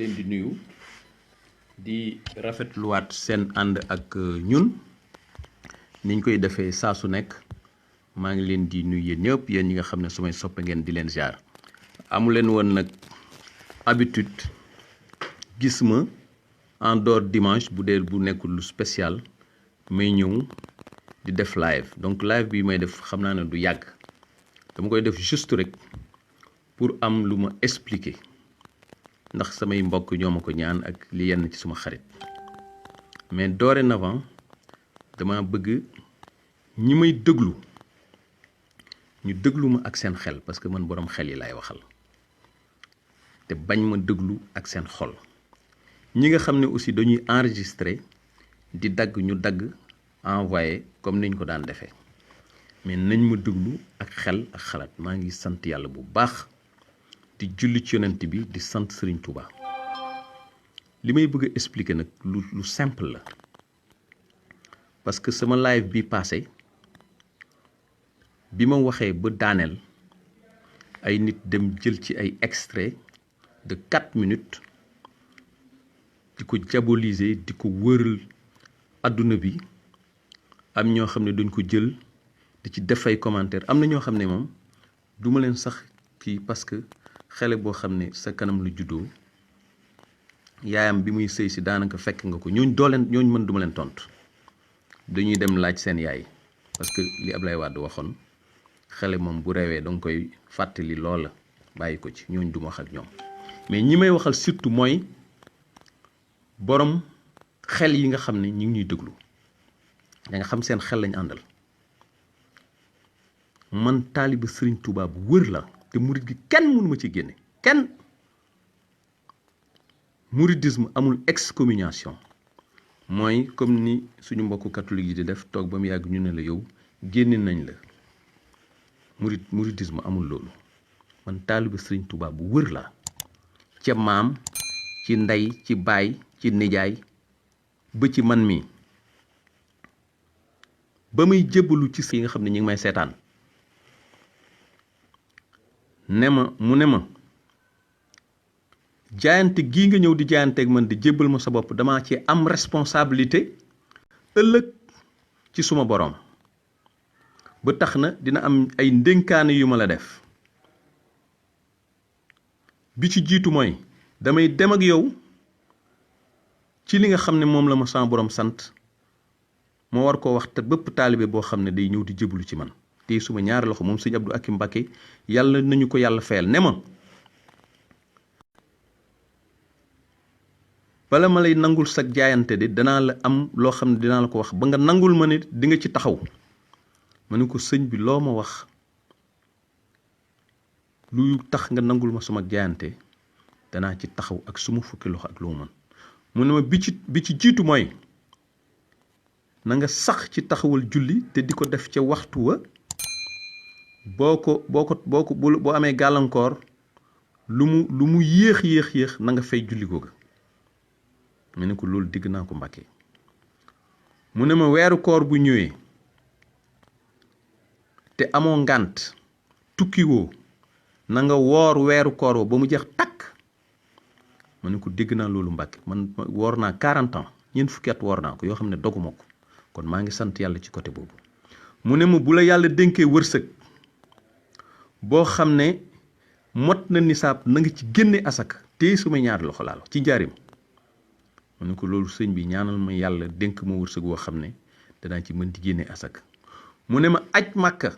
leen di nuyu di rafetluwaat seen ànd ak ñun niñ koy defee saa su nekk maa ngi leen di nuyu yéen ñëpp yéen ñi nga xam ne samay soppe ngeen di leen ziar amu leen woon nag habitude gis ma en dehors dimanche bu dee bu nekkul lu spécial may ñëw di def live donc live bi may def xam naa ne du yàgg dama koy def juste rek pour am lu ma expliquer ndax samay mbokk ñoo ma ko ñaan ak li yenn ci suma xarit mais dorénavant dama bëgg ñi may déglu ñu déglu ma ak seen xel parce que man borom xel yi laay waxal te bañ ma déglu ak seen xol ñi nga xam ne aussi dañuy enregistrer di dagg ñu dagg envoyé comme niñ ko daan defee mais nañ ma déglu ak xel ak xalaat maa ngi sant yàlla bu baax di julli ci yonent bi di sant Serigne Touba li may bëgg a expliquer nag lu simple la parce que sama live bi passé bi ma waxee ba daaneel ay nit dem jël ci ay extrait de 4 minutes di ko diaboliser di ko wëral adduna bi am ñoo xam ne dañ ko jël di ci def ay commentaire am na ñoo xam ne moom duma leen sax kii parce que xale boo xam ne sa kanam lu juddoo yaayam bi muy sëy si daanaka fekk nga ko ñooñ dooleen ñooñ mën duma leen tontu dañuy dem laaj seen yaay parce que li Ablaye Wade waxoon xale moom bu rewee danga koy fàttali loola bàyyi ko ci ñooñ duma wax ak ñoom mais ñi may waxal surtout mooy borom xel yi nga xam ne ñi ngi ñuy déglu da nga xam seen xel lañ àndal man taaliba Serigne Touba bu wër la te murid gi kenn mënu ma ci génne kenn mouridisme amul excommunication mooy comme ni suñu mbokku catholique yi di def toog ba mu yàgg ñu ne la yow génne nañ la mouridisme amul loolu man taaliba Serigne Touba bu wër la ca maam ci ndey ci baay ci nijaay ba ci man mi ba muy jébbalu ci yi nga xam ne ñi ngi may seetaan ne ma jaayante gii nga ñëw di jaayanteeg man di jébbal ma sa bopp damaa ci am responsabilité ëllëg ci suma boroom ba tax na dina am ay ndénkaane yu ma la def bi ci jiitu mooy damay dem ak yow ci li nga xam ne moom la ma sama boroom sant moo war koo wax te bépp taalibe boo xam ne day ñëw di jébbalu ci man te suma ñaari loxo moom sëñ Abdou Akim Mbacké yàlla nañu ko yàlla fayal ne ma bala ma lay nangul sag jaayante de danaa la am loo xam ne dinaa la ko wax ba nga nangul ma ne di nga ci taxaw ma ne ko sëñ bi loo ma wax lu tax nga nangul ma sama jaayante danaa ci taxaw ak suma fukki loxo ak lu ma mën mu ne ma bi ci jiitu mooy na nga sax ci taxawal julli te di ko def ca waxtu wa boo amee gàllankoor lu mu yéex na nga fay julli googa mu ne ko loolu digg naa ko Mbàkke mu ne ma weeru koor bu ñëwee te amoo ngànt tukkiwoo na nga woor weeru koor wa ba mu jeex takk ma ne ko dégg naa loolu Mbàkke man woor naa 40 ans ñeent fukki at woor naa ko yoo xam ne doguma ko kon maa ngi sant yàlla ci côté boobu mu ne ma bu la yàlla dénkee wërsëg boo xam ne mot na nisaab na nga ci génne asaka te suma ñaari loxo laalo ci njaarim mu ne ko loolu sëñ bi ñaanal ma yàlla dénk ma wërsëg boo xam ne danaa ci mën di génne asaka mu ne ma aj màkka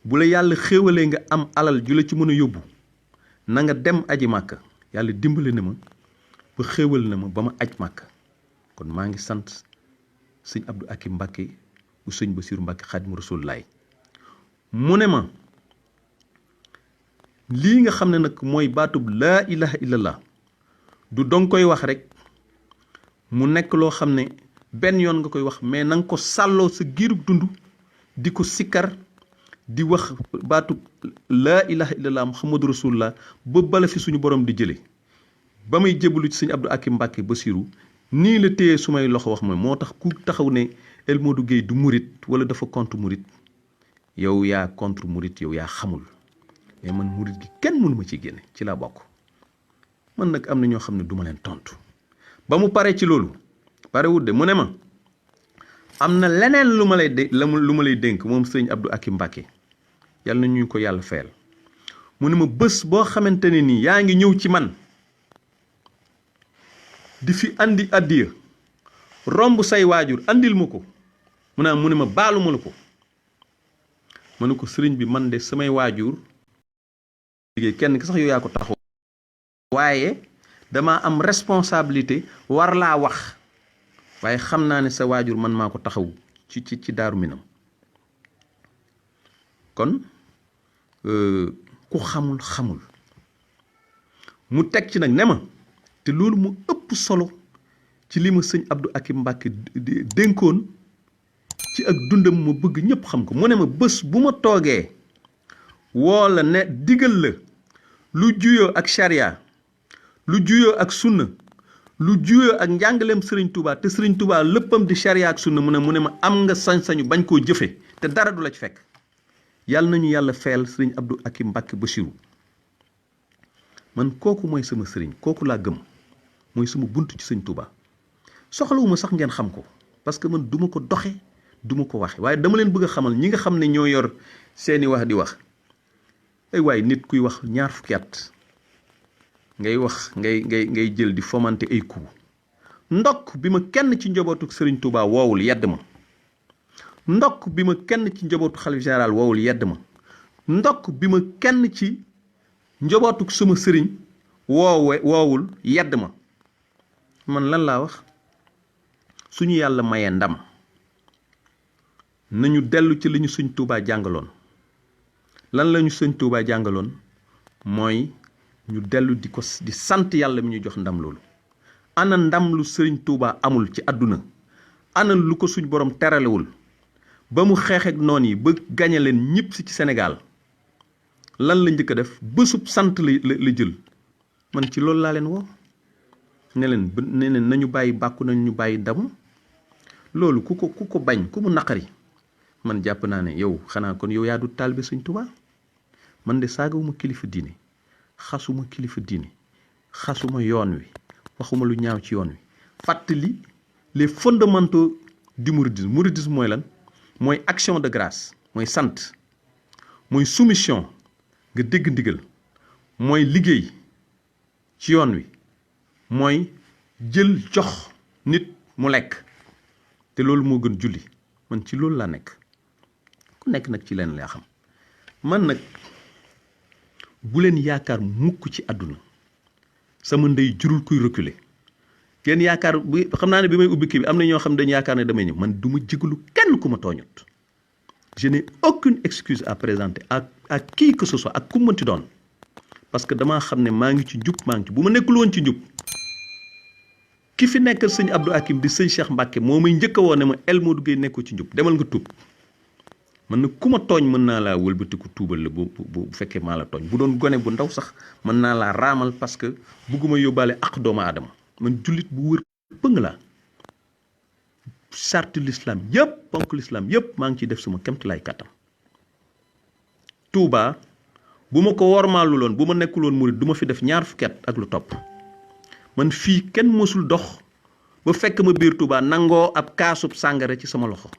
bu la yàlla xéewalee nga am alal ju la ci mën a yóbbu na nga dem aji màkka yàlla dimbale na ma ba xéewal na ma ba ma aj màkka kon maa ngi sant sëñ Abdou Akim Mbacké bu sëñ Bassirou Mbacké Xaadimu Rasuul laay mu ne ma lii nga xam ne nag mooy baatub laa ilaha illallah du dong koy wax rek mu nekk loo xam ne benn yoon nga koy wax mais na nga ko sàlloo sa giirug dund di ko sikkar di wax baatub laa ilaha illallah muhammadu rasulullah ba bala fi suñu borom di jële ba may jébbalu ci sëñ Abdou Akim Mbacké Bassirou nii la téye su may loxo wax mooy moo tax ku taxaw ne El Modou Gueye du murit wala dafa contre murit yow yaa contre murit yow yaa xamul mais man murit gi kenn mënu ma ci génne ci laa bokk man nag am na ñoo xam ne duma leen tontu ba mu pare ci loolu parewut de mu ne ma am na leneen lu ma lay dénk moom sëñ Abdou Akim Mbacké yàlla na ñu ko yàlla fayal mu ne ma bés boo xamante ne nii yaa ngi ñëw ci man di fi andi addiya romb say waajur andil ma ko mu ne ma baalu ma la ko ma ne ko sëriñ bi man de samay waajur liggéey kenn ki sax yow yaa ko taxaw waaye dama am responsabilité war laa wax waaye xam naa ne sa waajur man maa ko taxaw ci Daaru Minam kon ku xamul mu teg ci nag ne ma te loolu mu ëpp solo ci li ma sëñ Abdou Akim Mbacké dénkoon ci ak dundam ma bëgg ñëpp xam ko mu ne ma bés bu ma toogee woo la ne digal la lu juyoo ak charia lu juyoo ak sunna lu juyoo ak njàngaleem Serigne Touba te Serigne Touba léppam di charia ak sunna mu ne ma am nga sañ-sañu bañ koo jëfe te dara du la ci fekk yàlla nañu yàlla fayal Serigne Abdou Akim Mbacké Bassirou man kooku mooy sama sëriñ kooku laa gëm mooy sama bunt ci Serigne Touba soxlawuma sax ngeen xam ko parce que man duma ko doxe duma ko waxe waaye dama leen bëgg a xamal ñi nga xam ne ñoo yor seeni wax di wax ay waaye nit kuy wax ñaar fukki at ngay wax ngay jël di fomenter ay coup ndokk bi ma kenn ci njabootu Serigne Touba woowul yedd ma ndokk bi ma kenn ci njabootu xalif général woowul yedd ma ndokk bi ma kenn ci njabootu sama sëriñ woowul yedd ma man lan laa wax suñu yàlla mayee ndam nañu dellu ci li ñu sëñ Touba jàngaloon lan lañu sëñ Touba jàngaloon mooy ñu dellu di sant yàlla mi ñu jox ndam loolu ana ndam lu sëriñ Touba amul ci àdduna ana lu ko suñ borom teralewul ba mu xeex ak noon yi ba gañe leen ñëpp si ci Sénégal lan la njëkk a def bésub sant la jël man ci loolu laa leen woo ne leen nañu bàyyi bàkku nañu bàyyi damu loolu ku ko bañ ku mu naqari man jàpp naa ne yow xanaa kon yow yaa du taalibe sëñ Touba man de saagawuma kilifa diine xasuma kilifa diine xasuma yoon wi waxuma lu ñaaw ci yoon wi fàttali les fondamentaux du mouridisme mouridisme mooy lan mooy action de grâce mooy sant mooy soumission nga dégg ndigal mooy liggéey ci yoon wi mooy jël jox nit mu lekk te loolu moo gën julli man ci loolu laa nekk ku nekk nag ci leen laa xam man nag bu leen yaakaar mukk ci àdduna sama ndey jurul kuy reculer kenn yaakaar bi xam naa ne bi may ubbi kii bi am na ñoo xam dañu yaakaar ne damay ñëw man du ma jégalu kenn ku ma tooñut je n'ai aucune excuse à présenter à qui que ce soit ak ku mënti doon parce que damaa xam ne maa ngi ci njub maa ngi ci bu ma nekkul woon ci njub ki fi nekkal sëñ Abdou Akim di sëñ Cheikh Mbacké moo may njëkk a woo ne ma El Modou Gueye nekkoo ci njub demal nga tuub man nag ku ma tooñ mën naa laa wëlbatiku tuubal la bu fekkee maa la tooñ bu doon gone bu ndaw sax mën naa laa raamal parce que bugguma yóbbaale ak doomu aadama man jullit bu wër pëng laa charte l'islam yëpp ponk l'islam yëpp maa ngi ciy def sama kemtalaay kàttam Touba bu ma ko wormaalu loon bu ma nekkul woon murid du ma fi def ñaar fukki at ak lu topp man fii kenn mësul dox ba fekk ma biir Touba nangoo ab kaasub sàngara ci sama loxo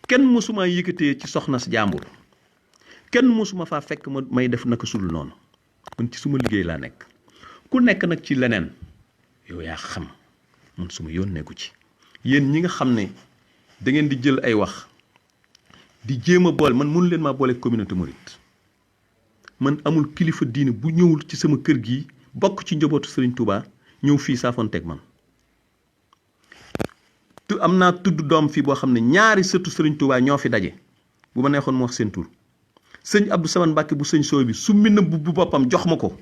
kenn mësuma yëkkatee ci soxna si jàmbur kenn mësuma faa fekk ma may def naka sul noonu man ci suma liggéey laa nekk ku nekk nag ci leneen yow yaa xam man suma yoon nekku ci yéen ñi nga xam ne da ngeen di jël ay wax di jéem a boole man mënu leen maa boole communauté mouride man amul kilifa diine bu ñëwul ci sama kër gi bokk ci njabootu Serigne Touba ñëw fii saafonteeg man tu am naa tudd doom fii boo xam ne ñaari sëtu Serigne Touba ñoo fi daje bu ma neexoon mu wax seen tur sëñ Abdou Samane Mbacké bu sëñ sooy bi su mi na bu boppam jox ma ko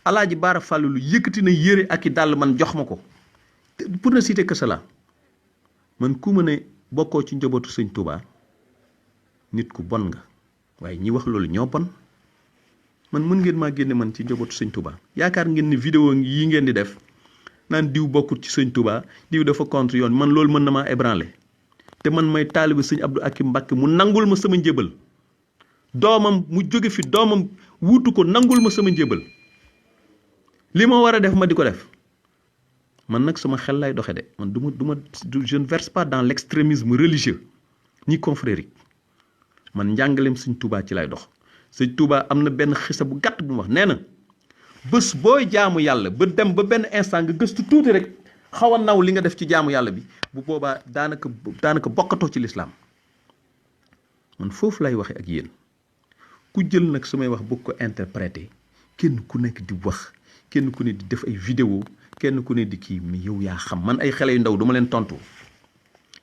Alaaji Baara Fàllu lu yëkkati na yére ak i dàll man jox ma ko pour ne citer que cela man ku ma ne bokkoo ci njabootu sëñ Touba nit ku bon nga waaye ñi wax loolu ñoo bon man mën ngeen maa génne man ci njabootu sëñ Touba yaakaar ngeen ni vidéo yi ngeen di def naan diw bokkut ci sëñ Touba diw dafa contre yoon man loolu mën na maa ébranler te man may taalibe sëñ Abdou Akim Mbacké mu nangul ma sama njébal doomam mu jóge fi doomam wuutu ko nangul ma sama njébal li ma war a def ma di ko def man nag sama xel lay doxe de man je ne verse pas dans l'extrémisme religieux ni confrérique man njàngaleem sëñ Touba ci lay dox sëñ Touba am na benn xisa bu gàtt bu mu wax nee na bés booy jaamu yàlla ba dem ba benn instant nga gëstu tuuti rek xaw a naw li nga def ci jaamu yàlla bi bu boobaa daanaka bokkatoo ci lislaam man foofu lay waxe ak yéen ku jël nag su may wax bëgg ko interpréter kenn ku nekk di wax kenn ku ne di def ay vidéo kenn ku ne di kii mi yow yaa xam man ay xale yu ndaw duma leen tontu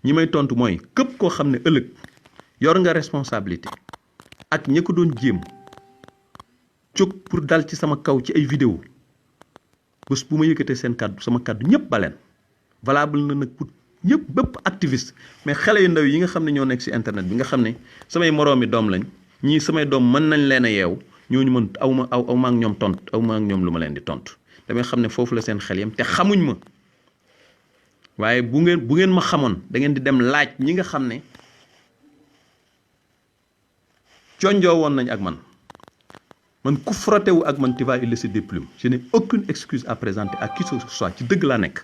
ñi may tontu mooy képp koo xam ne ëllëg yor nga responsabilité ak ña ko doon jéem jóg pour dal ci sama kaw ci ay vidéo bés bu ma yëkkatee seen kàddu sama kàddu ñëpp baleen valable na nag pour ñëpp bépp activiste mais xale yu ndaw yi nga xam ne ñoo nekk ci internet bi nga xam ne samay moroomi doom lañ ñii samay doom mën nañ leen a yeew ñooñu mën aw ma ak ñoom tontu aw ma ak ñoom lu ma leen di tontu damay xam ne foofu la seen xel yam te xamuñ ma waaye bu ngeen ma xamoon da ngeen di dem laaj ñi nga xam ne conjoo woon nañ ak man ku frotté wu ak man tu vas y laisser des plumes je n'ai aucune excuse à présenter à qui que ce soit ci dëgg laa nekk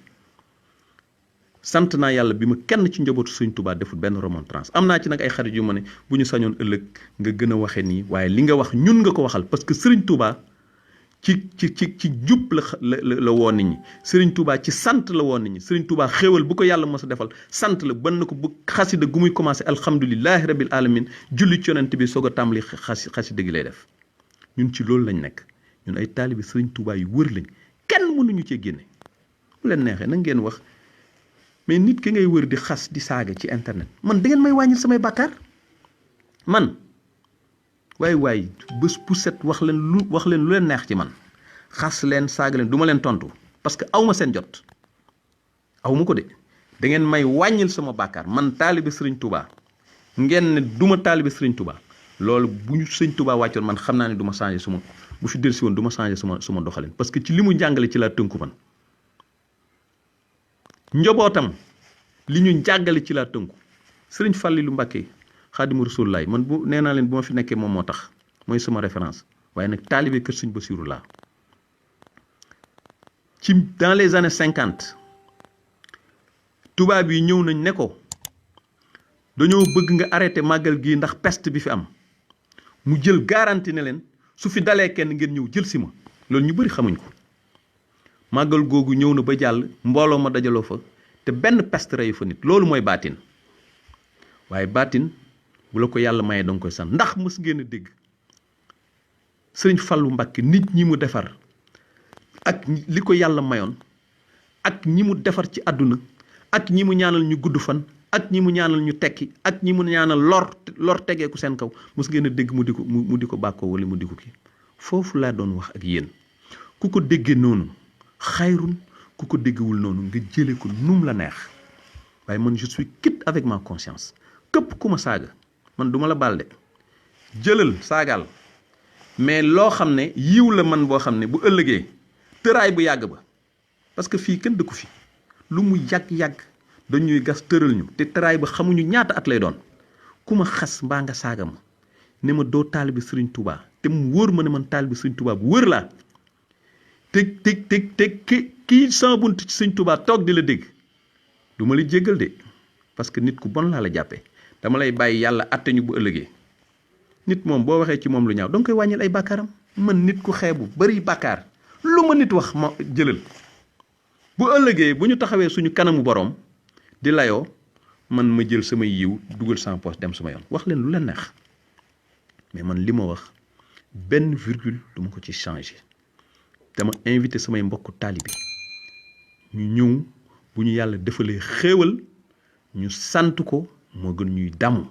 sant naa yàlla bi ma kenn ci njabootu Sëñ Touba deful benn remontrance am naa ci nag ay xarit yu ma ne bu ñu sañoon ëllëg nga gën a waxee nii waaye li nga wax ñun nga ko waxal parce que Sëriñ Touba ci jub la woo nit ñi Sëriñ Touba ci sant la woo nit ñi Sëriñ Touba xéewal bu ko yàlla mos a defal sant la ban na ko bu xasida gu muy commencé alhamdulilahi rabil alamin julli ci yonent bi soog a tàmbali xasida gi lay def ñun ci loolu lañ nekk ñun ay taalibi Sëriñ Touba yu wër lañ kenn mënuñu cee génne bu leen neexee na ngeen wax mais nit ki ngay wër di xas di saaga ci internet man da ngeen may wàññil samay bàkkaar man waay bés bu set wax leen lu leen neex ci man xas leen saaga leen du ma leen tontu parce que aw ma seen jot aw ma ko de da ngeen may wàññil sama bàkkaar man taalibe Sëriñ Touba ngeen ne du ma taalibe Sëriñ Touba loolu bu ñu Sëriñ Touba wàccoon man xam naa ne du ma changé suma bu fi dellusi woon du ma changé suma doxalin parce que ci li mu jàngale ci laa tënku man njobootam li ñu jàggale ci laa tënku Sëriñ Fallilu Mbàkke Xaadimu Rasuul man bu nee naa leen bu ma fi nekkee moom moo tax mooy sama référence waaye nag taalibe kër Sëriñ Basiru laa ci dans les années 50 tubaab yi ñëw nañ ne ko dañoo bëgg nga arrêté màggal gii ndax peste bi fi am mu jël garantie ne leen su fi dalee kenn ngeen ñëw jël si ma loolu ñu bëri xamuñ ko màggal googu ñëw na ba jàll mbooloo ma dajaloo fa te benn peste reyu fa nit loolu mooy baatin waaye baatin bu la ko yàlla mayee danga koy sant ndax mës ngeen a dégg Sëriñ Fallu Mbàkke nit ñi mu defar ak li ko yàlla mayoon ak ñi mu defar ci àdduna ak ñi mu ñaanal ñu gudd fan ak ñi mu ñaanal ñu tekki ak ñi mu ñaanal lor tegeeku seen kaw mës ngeen a dégg mu di ko bàkkoo wala mu di ko kii foofu laa doon wax ak yéen ku ko déggee noonu xayrun ku ko déggewul noonu nga jëlee ko num la neex waaye man je suis quitte avec ma conscience képp ku ma saaga man duma la baal de jëlal saagaal mais loo xam ne yiw la man boo xam ne bu ëllëgee tëraay bu yàgg ba parce que fii kenn dëkku fi lu mu yàgg-yàgg dañuy gas tëral ñu te tëraay ba xamuñu ñaata at lay doon ku ma xas mbaa nga saaga ma ne ma doo taalibe Sëriñ Touba te mu wóor ma ne man taalibe Sëriñ Touba bu wër laa te kii sama bunt ci Sëriñ Touba toog di la dégg du ma la jéggal de parce que nit ku bon laa la jàppee dama lay bàyyi yàlla atte ñu bu ëllëgee nit moom boo waxee ci moom lu ñaaw danga koy wàññil ay bàkkaaram man nit ku xeebu bari bàkkaar lu ma nit wax ma jëlal bu ëllëgee bu ñu taxawee suñu kanamu boroom di layoo man ma jël sama yiw dugal sama poche dem sama yoon wax leen lu leen neex mais man li ma wax benn virgule du ma ko ci changé dama invité samay mbokku taalibe ñu ñëw bu ñu yàlla defalee xéewal ñu sant ko moo gën ñuy damu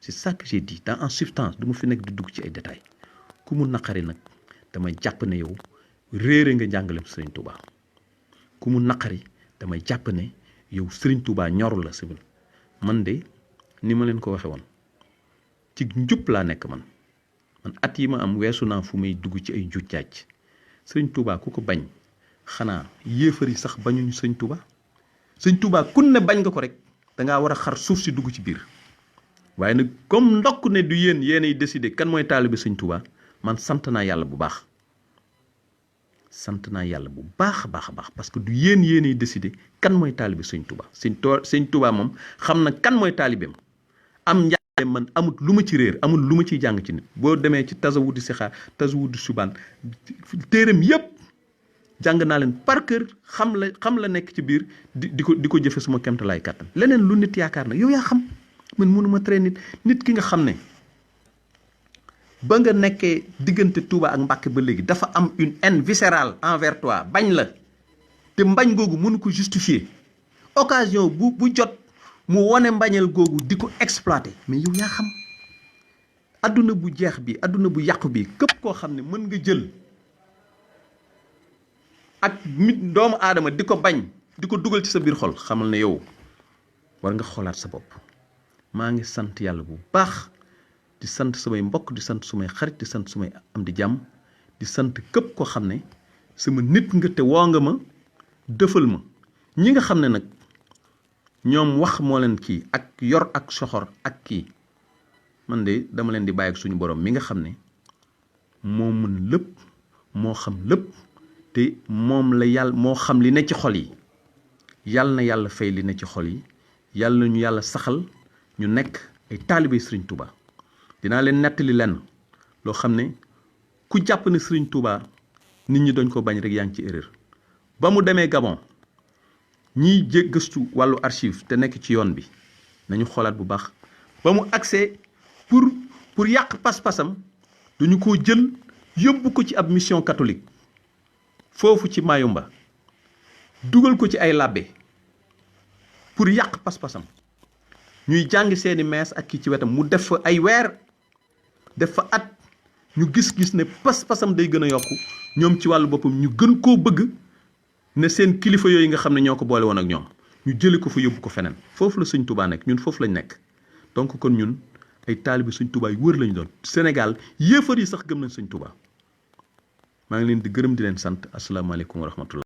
c'est ça que j'ai dit dans en substance du ma fi nekk di dugg ci ay détails ku mu naqari nag damay jàpp ne yow réere nga njàngaleem Sëriñ Touba ku mu naqari damay jàpp ne yow Sëriñ Touba ñorul la sibil man de ni ma leen ko waxe woon ci njub laa nekk man at yi ma am weesu naa fu may dugg ci ay njuuj jàcc Sëriñ Touba ku ko bañ xanaa yéefar yi sax bañuñu Sëriñ Touba Sëriñ Touba kun ne bañ nga ko rek dangaa war a xar suuf si dugg ci biir waaye nag comme ndokk ne du yéenay décider kan mooy taalibe Sëriñ Touba man sant naa yàlla bu baax sant naa yàlla bu baax a baax a baax parce que du yéenay décider kan mooy taalibe sëñ Touba sëñ Touba moom xam na kan mooy taalibeem am njàngale man amut lu ma ci réer amul lu ma ciy jàng ci nit boo demee ci tasawudu sixaar tasawudu subaan téeram yépp jàng naa leen par cœur xam la nekk ci biir di ko jëfe suma kemtalaay kàttan leneen lu nit yaakaar na yow yaa xam man mënuma tere nit ki nga xam ne ba nga nekkee diggante Touba ak Mbàkke ba léegi dafa am une haine viscérale envers toi bañ la te mbañ googu mënu ko justifier occasion bu jot mu wone mbañeel googu di ko exploiter mais yow yaa xam adduna bu jeex bi adduna bu yàqu bi képp koo xam ne mën nga jël ak doomu aadama di ko bañ di ko dugal ci sa biir xol xamal ne yow war nga xoolaat sa bopp maa ngi sant yàlla bu baax di sant samay mbokk di sant sumay xarit di sant sumay am di jàmm di sant képp koo xam ne sama nit nga te woo nga ma dëfal ma ñi nga xam ne nag ñoom wax moo leen kii ak yor ak soxor ak kii man de dama leen di bàyyi ak suñu borom mi nga xam ne moo mën lépp moo xam lépp te moom la yàlla moo xam li ne ci xol yi yàlla na yàlla fay li ne ci xol yi yàlla na ñu yàlla saxal ñu nekk ay taalibe Sëriñ Touba dinaa leen nettali lenn loo xam ne ku jàpp ne Sëriñ Touba nit ñi doñ ko bañ rek yaa ngi ci erreur ba mu demee Gabon ñiy gëstu wàllu archive te nekk ci yoon bi nañu xoolaat bu baax ba mu accès pour yàq pas-pasam dañu ko jël yóbbu ko ci ab mission catholique foofu ci Mayumba dugal ko ci ay labbe pour yàq pas-pasam ñuy jàng seeni mees ak kii ci wetam mu def fa ay weer def fa at ñu gis ne pas-pasam day gën a yokku ñoom ci wàllu boppam ñu gën koo bëgg ne seen kilifa yooyu nga xam ne ñoo ko boole woon ak ñoom ñu jëli ko fa yóbbu ko feneen foofu la Sëñ Touba nekk ñun foofu lañ nekk donc kon ñun ay taalibe Sëñ Touba yu wër lañu doon Sénégal yéefar yi sax gëm nañ Sëñ Touba maa ngi leen di gërëm di leen sant asalaamaaleykum wa rahmatullah